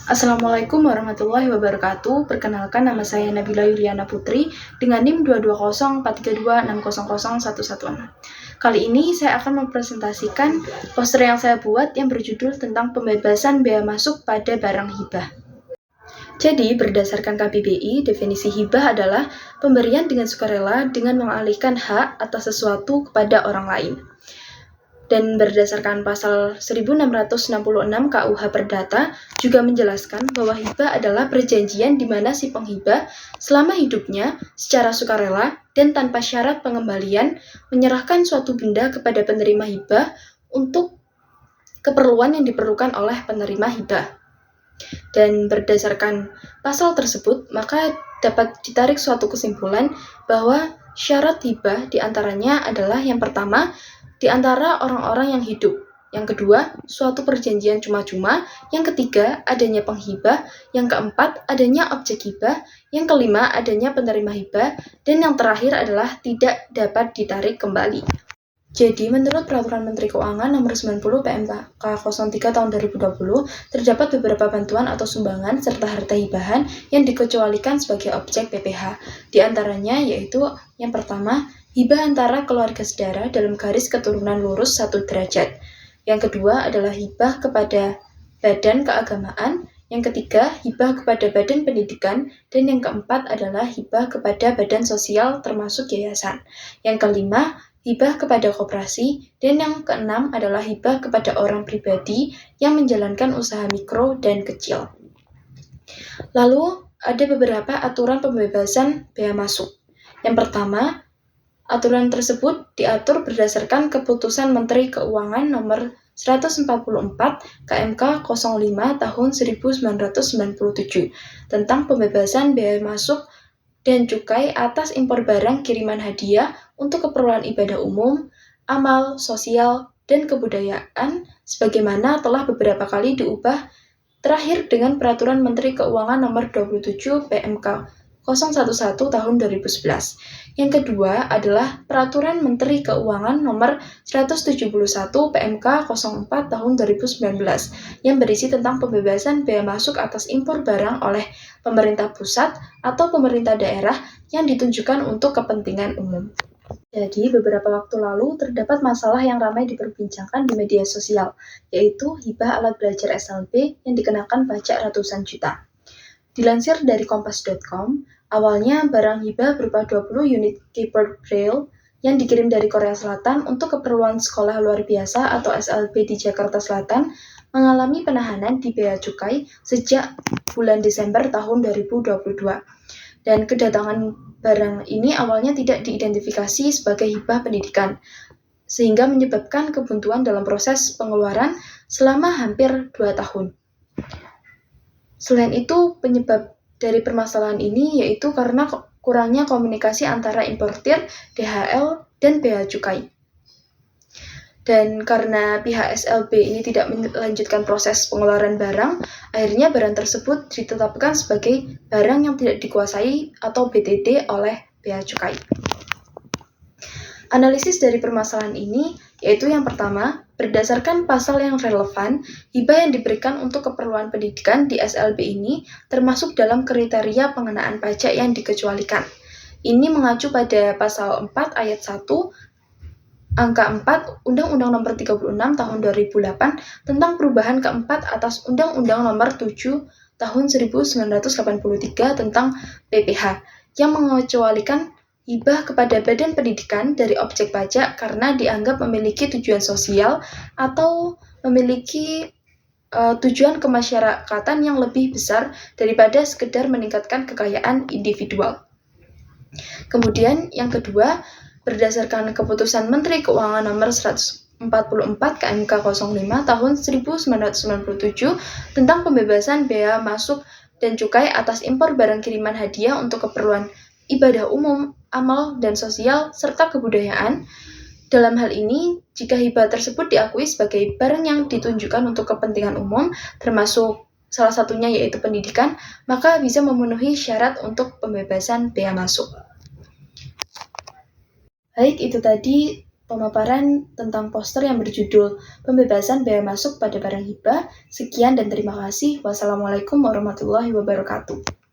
Assalamualaikum warahmatullahi wabarakatuh. Perkenalkan, nama saya Nabila Yuliana Putri dengan NIM 2204326001116. Kali ini saya akan mempresentasikan poster yang saya buat yang berjudul tentang pembebasan bea masuk pada barang hibah. Jadi, berdasarkan KBBI, definisi hibah adalah pemberian dengan sukarela dengan mengalihkan hak atas sesuatu kepada orang lain. Dan berdasarkan pasal 1666 KUH Perdata juga menjelaskan bahwa hibah adalah perjanjian di mana si penghibah selama hidupnya secara sukarela dan tanpa syarat pengembalian menyerahkan suatu benda kepada penerima hibah untuk keperluan yang diperlukan oleh penerima hibah. Dan berdasarkan pasal tersebut, maka dapat ditarik suatu kesimpulan bahwa syarat hibah diantaranya adalah yang pertama, di antara orang-orang yang hidup. Yang kedua, suatu perjanjian cuma-cuma. Yang ketiga, adanya penghibah. Yang keempat, adanya objek hibah. Yang kelima, adanya penerima hibah. Dan yang terakhir adalah tidak dapat ditarik kembali. Jadi, menurut Peraturan Menteri Keuangan Nomor 90 PMK 03 Tahun 2020, terdapat beberapa bantuan atau sumbangan serta harta hibahan yang dikecualikan sebagai objek PPh. Di antaranya yaitu yang pertama, hibah antara keluarga sedara dalam garis keturunan lurus 1 derajat. Yang kedua adalah hibah kepada badan keagamaan. Yang ketiga, hibah kepada badan pendidikan. Dan yang keempat adalah hibah kepada badan sosial termasuk yayasan. Yang kelima, hibah kepada koperasi. Dan yang keenam adalah hibah kepada orang pribadi yang menjalankan usaha mikro dan kecil. Lalu, ada beberapa aturan pembebasan bea masuk. Yang pertama, aturan tersebut diatur berdasarkan Keputusan Menteri Keuangan Nomor 144 KMK 05 Tahun 1997 tentang pembebasan bea masuk dan cukai atas impor barang kiriman hadiah untuk keperluan ibadah umum, amal, sosial, dan kebudayaan sebagaimana telah beberapa kali diubah terakhir dengan Peraturan Menteri Keuangan Nomor 27 PMK 011 Tahun 2011. Yang kedua adalah Peraturan Menteri Keuangan Nomor 171 PMK 04 Tahun 2019 yang berisi tentang pembebasan bea masuk atas impor barang oleh pemerintah pusat atau pemerintah daerah yang ditunjukkan untuk kepentingan umum. Jadi, beberapa waktu lalu terdapat masalah yang ramai diperbincangkan di media sosial, yaitu hibah alat belajar SLB yang dikenakan pajak ratusan juta. Dilansir dari kompas.com, awalnya barang hibah berupa 20 unit keyboard braille yang dikirim dari Korea Selatan untuk keperluan sekolah luar biasa atau SLB di Jakarta Selatan mengalami penahanan di Bea Cukai sejak bulan Desember tahun 2022. Dan kedatangan barang ini awalnya tidak diidentifikasi sebagai hibah pendidikan, sehingga menyebabkan kebuntuan dalam proses pengeluaran selama hampir 2 tahun. Selain itu, penyebab dari permasalahan ini yaitu karena kurangnya komunikasi antara importir, DHL, dan Bea Cukai. Dan karena pihak SLB ini tidak melanjutkan proses pengeluaran barang, akhirnya barang tersebut ditetapkan sebagai barang yang tidak dikuasai atau BTD oleh Bea Cukai. Analisis dari permasalahan ini yaitu yang pertama, berdasarkan pasal yang relevan, hibah yang diberikan untuk keperluan pendidikan di SLB ini termasuk dalam kriteria pengenaan pajak yang dikecualikan. Ini mengacu pada pasal 4 ayat 1 Angka 4 Undang-Undang Nomor 36 Tahun 2008 tentang perubahan keempat atas Undang-Undang Nomor 7 Tahun 1983 tentang PPh yang mengecualikan hibah kepada badan pendidikan dari objek pajak karena dianggap memiliki tujuan sosial atau memiliki tujuan kemasyarakatan yang lebih besar daripada sekedar meningkatkan kekayaan individual. Kemudian yang kedua, berdasarkan Keputusan Menteri Keuangan Nomor 144 KMK 05 Tahun 1997 tentang pembebasan bea masuk dan cukai atas impor barang kiriman hadiah untuk keperluan ibadah umum, amal, dan sosial, serta kebudayaan. Dalam hal ini, jika hibah tersebut diakui sebagai barang yang ditunjukkan untuk kepentingan umum, termasuk salah satunya yaitu pendidikan, maka bisa memenuhi syarat untuk pembebasan bea masuk. Baik, itu tadi pemaparan tentang poster yang berjudul Pembebasan Bea Masuk pada Barang Hibah. Sekian dan terima kasih. Wassalamualaikum warahmatullahi wabarakatuh.